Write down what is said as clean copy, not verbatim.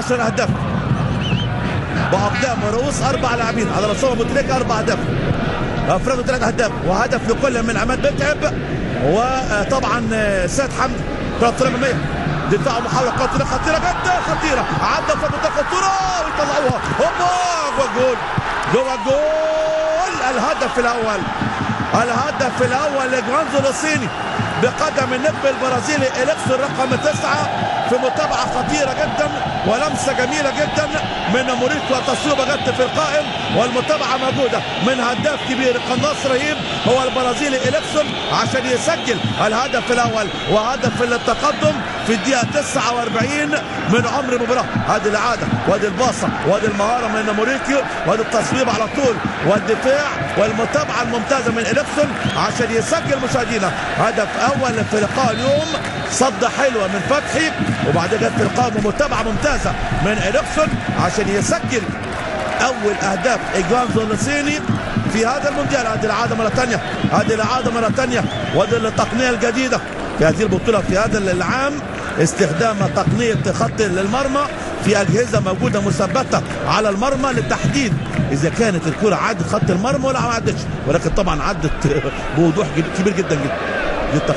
10 اهداف باقدام ورؤوس 4 لاعبين، على راسهم ابو تريكه 4 اهداف، افرادوا 3 اهداف وهدف لكل من عماد متعب وطبعا سيد حمدي. كره طريقه 100 دفاع محاولة قاتلة خطيرة جدا، خطيرة عدى في منطقة الكرة ويطلعوها هوبا جوه الجول، جوه الجول. الهدف الأول لجوانزو لوسيني بقدم النجم البرازيلي إليكسون رقم 9 في متابعة خطيرة جدا ولمسة جميلة جدا من موريكو وتصويبة جت في القائم، والمتابعة موجودة من هداف كبير قناص رهيب هو البرازيلي إليكسون عشان يسجل الهدف الأول وهدف للتقدم في الدقيقة 49 من عمر المباراة. هذه الإعادة وادي الباصة وادي المهارة من موريكيو وادي التصويب على طول والدفاع والمتابعة الممتازة من إليكسون عشان يسجل مشاهدينا هدف أول في لقاء اليوم. صد حلوة من فتحي وبعد جت في القائم ومتابعة ممتازة من إليكسون عشان يسجل أول أهداف جوانزو لوسيني في هذا المونديال. هذه الإعادة مرة ثانية وادي التقنية الجديدة في هذه البطولة في هذا العام، استخدام تقنية خط للمرمى في أجهزة موجودة مثبتة على المرمى للتحديد إذا كانت الكرة عدت خط المرمى ولا ما عدتش، ولكن طبعا عدت بوضوح كبير جدا جدا.